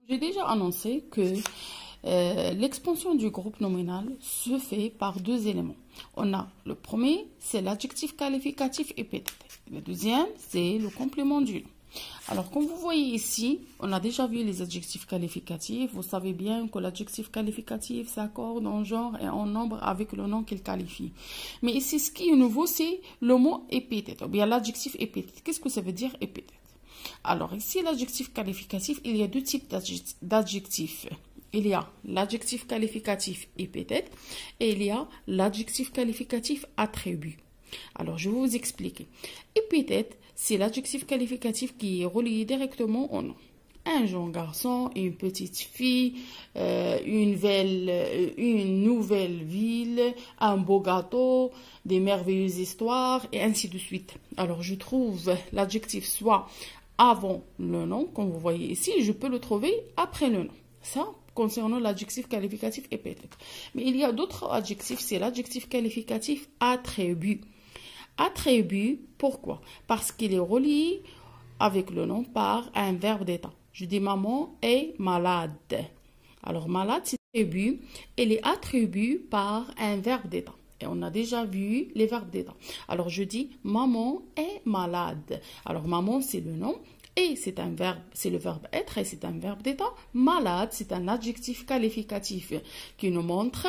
J'ai déjà annoncé que l'expansion du groupe nominal se fait par deux éléments. On a le premier, c'est l'adjectif qualificatif épithète. Le deuxième, c'est le complément du nom. Alors, comme vous voyez ici, on a déjà vu les adjectifs qualificatifs. Vous savez bien que l'adjectif qualificatif s'accorde en genre et en nombre avec le nom qu'il qualifie. Mais ici, ce qui est nouveau, c'est le mot épithète, ou bien l'adjectif épithète. Qu'est-ce que ça veut dire épithète? Alors, ici, l'adjectif qualificatif, il y a deux types d'adjectifs. Il y a l'adjectif qualificatif épithète et il y a l'adjectif qualificatif attribut. Alors, je vais vous expliquer. Épithète, c'est l'adjectif qualificatif qui est relié directement au nom. Un jeune garçon, une petite fille, une nouvelle ville, un beau gâteau, des merveilleuses histoires et ainsi de suite. Alors, je trouve l'adjectif soit avant le nom, comme vous voyez ici, je peux le trouver après le nom. Ça, concernant l'adjectif qualificatif épithète. Mais il y a d'autres adjectifs, c'est l'adjectif qualificatif attribut. Attribut, pourquoi? Parce qu'il est relié avec le nom par un verbe d'état. Je dis maman est malade. Alors malade, c'est attribut. Il est attribué par un verbe d'état. Et on a déjà vu les verbes d'état. Alors je dis maman est malade. Alors maman, c'est le nom. Et c'est un verbe, c'est le verbe être et c'est un verbe d'état. Malade, c'est un adjectif qualificatif qui nous montre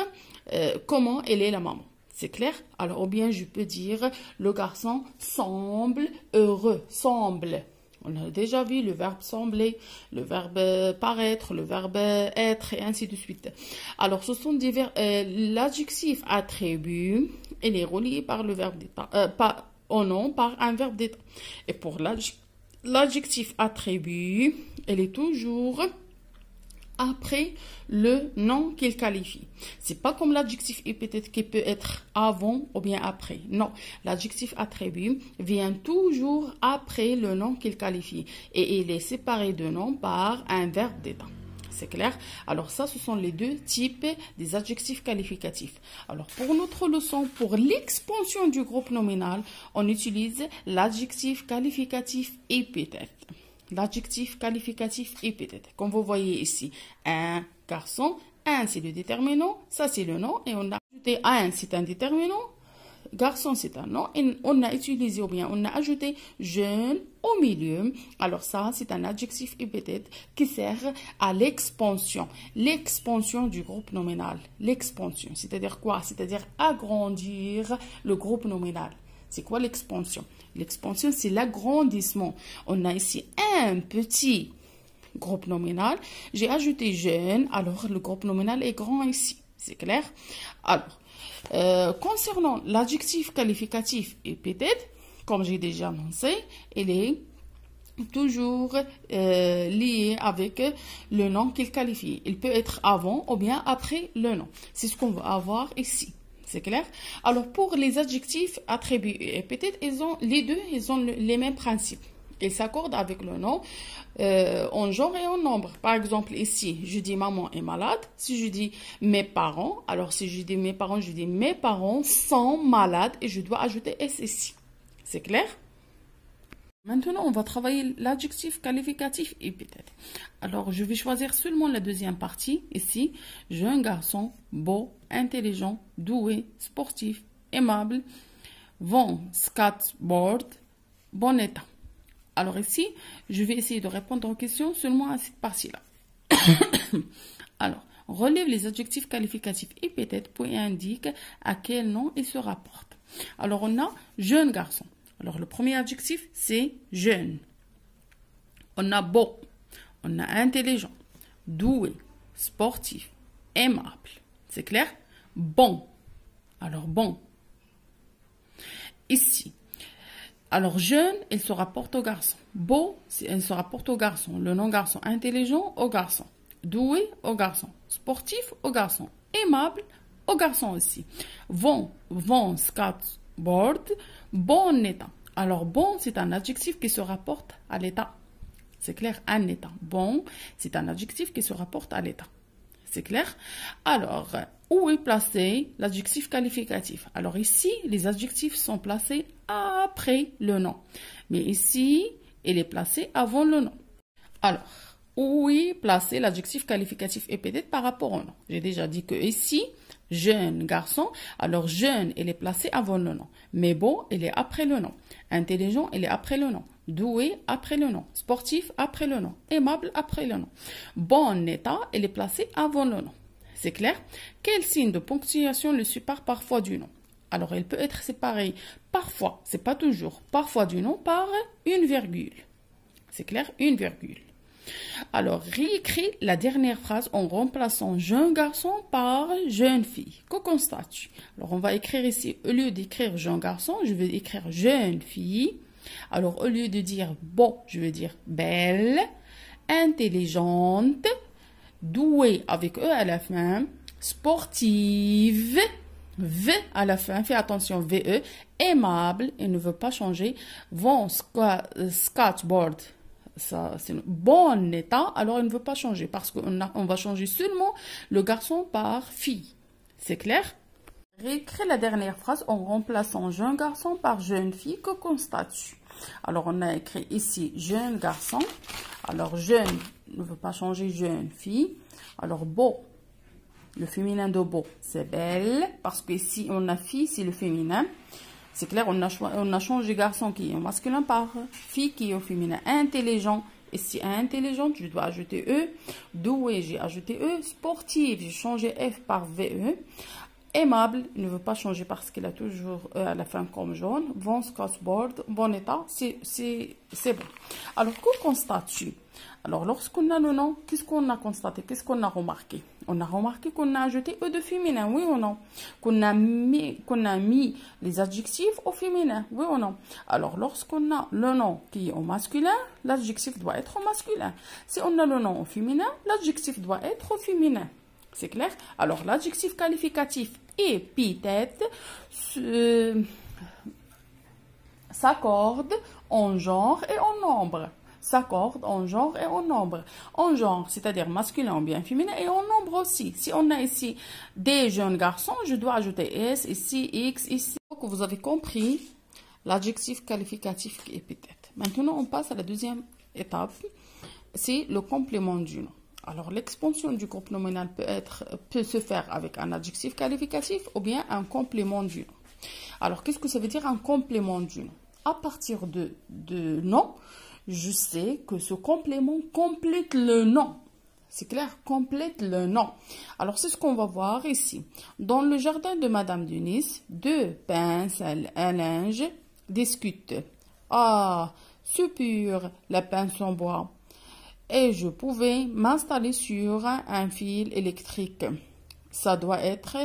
comment elle est la maman. C'est clair? Alors, ou bien je peux dire le garçon semble heureux. Semble. On a déjà vu le verbe sembler, le verbe paraître, le verbe être et ainsi de suite. Alors, ce sont des verbes. L'adjectif attribut, il est relié par le verbe d'état, au nom par un verbe d'état. Et pour l'adjectif attribut, il est toujours après le nom qu'il qualifie. C'est pas comme l'adjectif épithète qui peut être avant ou bien après. Non, l'adjectif attribut vient toujours après le nom qu'il qualifie et il est séparé de nom par un verbe d'état. C'est clair? Alors ça, ce sont les deux types des adjectifs qualificatifs. Alors pour notre leçon, pour l'expansion du groupe nominal, on utilise l'adjectif qualificatif épithète. L'adjectif qualificatif épithète. Comme vous voyez ici, un garçon, un c'est le déterminant, ça c'est le nom, et on a ajouté un c'est un déterminant, garçon c'est un nom, et on a utilisé ou bien on a ajouté jeune au milieu. Alors ça c'est un adjectif épithète qui sert à l'expansion du groupe nominal. L'expansion, c'est-à-dire quoi? C'est-à-dire agrandir le groupe nominal. C'est quoi l'expansion? L'expansion, c'est l'agrandissement. On a ici un petit groupe nominal. J'ai ajouté jeune, alors le groupe nominal est grand ici. C'est clair? Alors, concernant l'adjectif qualificatif épithète, comme j'ai déjà annoncé, il est toujours lié avec le nom qu'il qualifie. Il peut être avant ou bien après le nom. C'est ce qu'on va avoir ici. C'est clair? Alors, pour les adjectifs attributs et épithètes, les deux ont les mêmes principes. Ils s'accordent avec le nom en genre et en nombre. Par exemple, ici, je dis maman est malade. Si je dis mes parents, alors si je dis mes parents, je dis mes parents sont malades et je dois ajouter S ici. C'est clair? Maintenant, on va travailler l'adjectif qualificatif épithète. Alors, je vais choisir seulement la deuxième partie. Ici, jeune garçon, beau, intelligent, doué, sportif, aimable, vent, skateboard, bon état. Alors ici, je vais essayer de répondre aux questions seulement à cette partie-là. Alors, relève les adjectifs qualificatifs épithètes puis indique à quel nom ils se rapportent. Alors, on a jeune garçon. Alors, le premier adjectif, c'est jeune. On a beau, on a intelligent, doué, sportif, aimable. C'est clair? Bon. Alors, bon. Ici. Alors, jeune, il se rapporte au garçon. Beau, il se rapporte au garçon. Le nom garçon. Intelligent, au garçon. Doué, au garçon. Sportif, au garçon. Aimable, au garçon aussi. Vent, skateboard, bon état. Alors, bon, c'est un adjectif qui se rapporte à l'état. C'est clair? Un état. Bon, c'est un adjectif qui se rapporte à l'état. C'est clair? Alors, où est placé l'adjectif qualificatif? Alors ici, les adjectifs sont placés après le nom. Mais ici, il est placé avant le nom. Alors, où est placé l'adjectif qualificatif épithète par rapport au nom. J'ai déjà dit que ici, jeune garçon, alors jeune, il est placé avant le nom. Mais beau, il est après le nom. Intelligent, il est après le nom. Doué, après le nom. Sportif, après le nom. Aimable, après le nom. Bon état, il est placé avant le nom. C'est clair? Quel signe de ponctuation le sépare parfois du nom? Alors, il peut être séparé parfois, c'est pas toujours, parfois du nom par une virgule. C'est clair? Une virgule. Alors, réécris la dernière phrase en remplaçant jeune garçon par jeune fille. Que constates-tu? Alors, on va écrire ici, au lieu d'écrire jeune garçon, je vais écrire jeune fille. Alors, au lieu de dire beau, je vais dire belle, intelligente, douée avec E à la fin, sportive, V à la fin, fais attention, VE, aimable, il ne veut pas changer, vont skateboard. Ça, c'est un bon état, alors il ne veut pas changer parce qu'on va changer seulement le garçon par fille. C'est clair? Réécris la dernière phrase en remplaçant jeune garçon par jeune fille. Que constates-tu? Alors, on a écrit ici jeune garçon. Alors, jeune ne veut pas changer jeune fille. Alors, beau, le féminin de beau, c'est belle parce que ici, on a fille, c'est le féminin. C'est clair, on a changé garçon qui est au masculin par fille qui est au féminin. Intelligent, ici intelligente, je dois ajouter E. Doué, j'ai ajouté E. Sportive, j'ai changé F par VE. Aimable, il ne veut pas changer parce qu'il a toujours E à la fin comme jaune. Bon skateboard, bon état, c'est bon. Alors, que constates-tu? Alors, lorsqu'on a le nom, qu'est-ce qu'on a constaté? Qu'est-ce qu'on a remarqué? On a remarqué qu'on a ajouté E de féminin, oui ou non? Qu'on a mis les adjectifs au féminin, oui ou non? Alors, lorsqu'on a le nom qui est au masculin, l'adjectif doit être au masculin. Si on a le nom au féminin, l'adjectif doit être au féminin. C'est clair? Alors, l'adjectif qualificatif épithète s'accorde en genre et en nombre. S'accorde en genre et en nombre. En genre, c'est-à-dire masculin ou bien féminin, et en nombre aussi. Si on a ici des jeunes garçons, je dois ajouter S, ici, X, ici. Donc, vous avez compris l'adjectif qualificatif épithète. Maintenant, on passe à la deuxième étape. C'est le complément du nom. Alors, l'expansion du groupe nominal peut se faire avec un adjectif qualificatif ou bien un complément du nom. Alors, qu'est-ce que ça veut dire un complément du nom? À partir de nom, je sais que ce complément complète le nom. C'est clair, complète le nom. Alors, c'est ce qu'on va voir ici. Dans le jardin de Madame Denis, deux pinces à linge discutent. Ah, c'est pur, la pince en bois. Et je pouvais m'installer sur un fil électrique. Ça doit être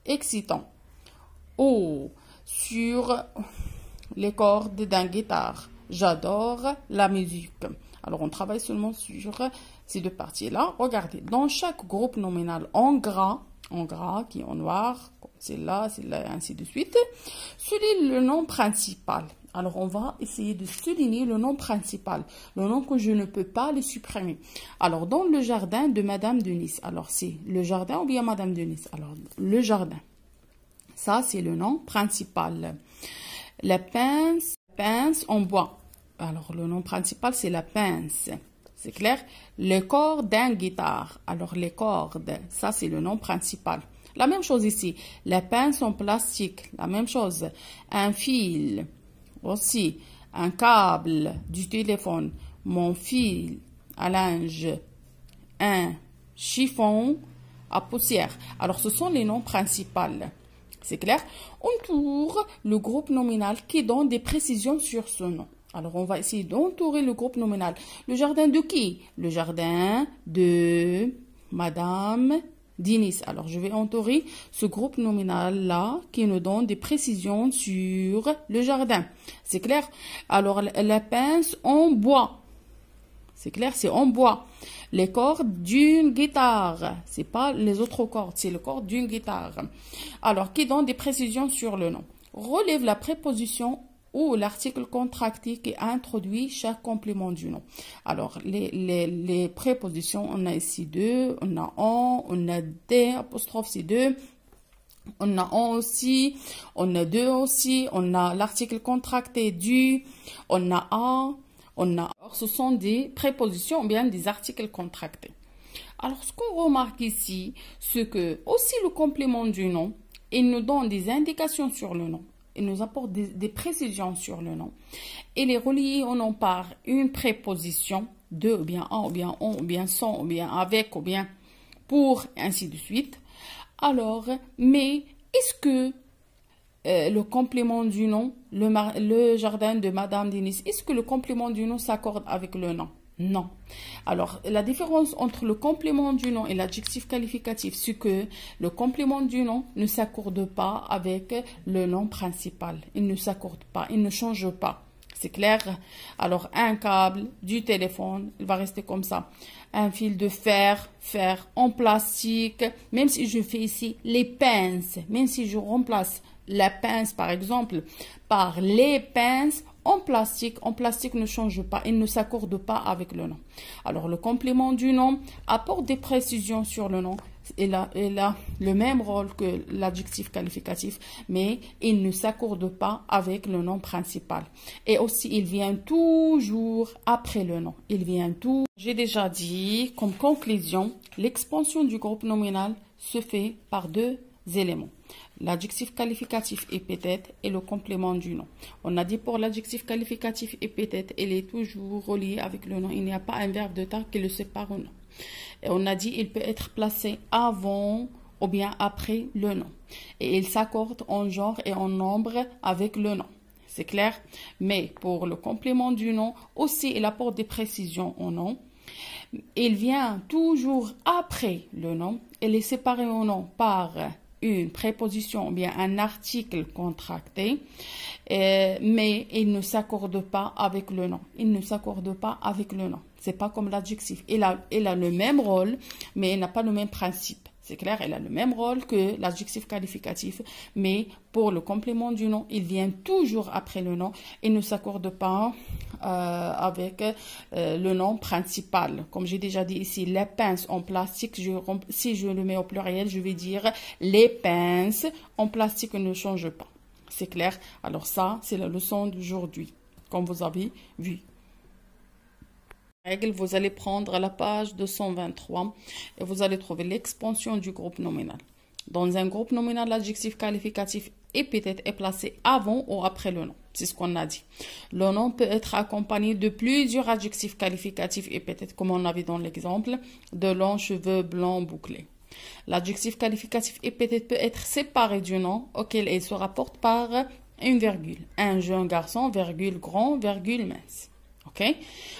excitant. Oh, sur les cordes d'un guitare. J'adore la musique. Alors, on travaille seulement sur ces deux parties-là. Regardez, dans chaque groupe nominal en gras, qui est en noir, c'est là, et ainsi de suite, souligne le nom principal. Alors, on va essayer de souligner le nom principal, le nom que je ne peux pas le supprimer. Alors, dans le jardin de Madame Denis, alors c'est le jardin ou bien Madame Denis? Alors, le jardin, ça c'est le nom principal. La pince en bois. Alors, le nom principal, c'est la pince. C'est clair? Les cordes d'un guitare. Alors, les cordes, ça c'est le nom principal. La même chose ici. La pince en plastique. La même chose. Un fil. Aussi, un câble du téléphone, mon fil à linge, un chiffon à poussière. Alors, ce sont les noms principaux. C'est clair? On tourne le groupe nominal qui donne des précisions sur ce nom. Alors, on va essayer d'entourer le groupe nominal. Le jardin de qui? Le jardin de Madame Denis. Alors, je vais entourer ce groupe nominal-là qui nous donne des précisions sur le jardin. C'est clair? Alors, la pince en bois. C'est clair? C'est en bois. Les cordes d'une guitare. C'est pas les autres cordes, c'est le corde d'une guitare. Alors, qui donne des précisions sur le nom. Relève la préposition ou l'article contracté qui introduit chaque complément du nom. Alors, les prépositions, on a ici deux, on a on a des, apostrophe, c'est deux, on a on aussi, on a deux aussi, on a l'article contracté du, on a Alors, ce sont des prépositions ou bien des articles contractés. Alors, ce qu'on remarque ici, c'est que aussi le complément du nom, il nous donne des indications sur le nom. Il nous apporte des précisions sur le nom. Il est relié au nom par une préposition, de, ou bien en, ou bien on, ou bien sans, ou bien avec, ou bien pour, et ainsi de suite. Alors, mais est-ce que le complément du nom, le jardin de Madame Denis, est-ce que le complément du nom s'accorde avec le nom? Non. Alors, la différence entre le complément du nom et l'adjectif qualificatif, c'est que le complément du nom ne s'accorde pas avec le nom principal. Il ne s'accorde pas, il ne change pas. C'est clair? Alors, un câble du téléphone, il va rester comme ça. Un fil de fer, fer en plastique. Même si je fais ici les pinces, même si je remplace la pince, par exemple, par les pinces en plastique ne change pas, il ne s'accorde pas avec le nom. Alors, le complément du nom apporte des précisions sur le nom. Il a le même rôle que l'adjectif qualificatif, mais il ne s'accorde pas avec le nom principal. Et aussi, il vient toujours après le nom. Il vient tout. J'ai déjà dit, comme conclusion, l'expansion du groupe nominal se fait par deux éléments. L'adjectif qualificatif épithète et le complément du nom. On a dit pour l'adjectif qualificatif épithète, il est toujours relié avec le nom. Il n'y a pas un verbe de temps qui le sépare au nom. Et on a dit il peut être placé avant ou bien après le nom. Et il s'accorde en genre et en nombre avec le nom. C'est clair? Mais pour le complément du nom, aussi il apporte des précisions au nom. Il vient toujours après le nom. Il est séparé au nom par une préposition ou bien un article contracté, mais il ne s'accorde pas avec le nom. Il ne s'accorde pas avec le nom. C'est pas comme l'adjectif. Il a le même rôle, mais il n'a pas le même principe. C'est clair, il a le même rôle que l'adjectif qualificatif, mais pour le complément du nom, il vient toujours après le nom. Il ne s'accorde pas avec le nom principal. Comme j'ai déjà dit ici, les pinces en plastique, si je le mets au pluriel, je vais dire les pinces en plastique ne changent pas. C'est clair? Alors ça, c'est la leçon d'aujourd'hui, comme vous avez vu. Vous allez prendre la page 223 et vous allez trouver l'expansion du groupe nominal. Dans un groupe nominal, l'adjectif qualificatif épithète est placé avant ou après le nom. C'est ce qu'on a dit. Le nom peut être accompagné de plusieurs adjectifs qualificatifs épithètes, comme on a vu dans l'exemple, de longs cheveux blancs bouclés. L'adjectif qualificatif épithète peut être séparé du nom auquel il se rapporte par une virgule. Un jeune garçon, virgule, grand, virgule, mince. Ok?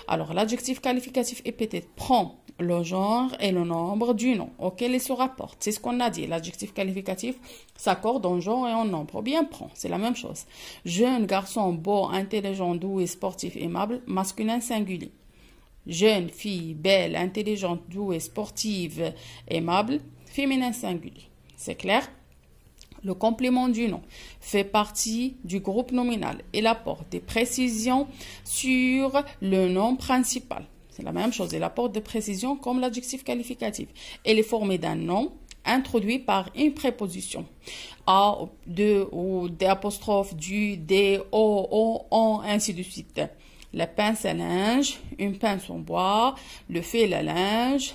Alors, l'adjectif qualificatif épithète prend le genre et le nombre du nom auquel il se rapporte. C'est ce qu'on a dit. L'adjectif qualificatif s'accorde en genre et en nombre. Ou bien prend. C'est la même chose. Jeune garçon, beau, intelligent, doux et sportif, aimable, masculin singulier. Jeune fille, belle, intelligente, douée, sportive, aimable, féminin singulier. C'est clair? Le complément du nom fait partie du groupe nominal. Il apporte des précisions sur le nom principal. C'est la même chose. Il apporte des précisions comme l'adjectif qualificatif. Il est formé d'un nom introduit par une préposition. A, de, ou, des apostrophes, du, des, o, on, ainsi de suite. La pince à linge, une pince en bois, le fil à linge,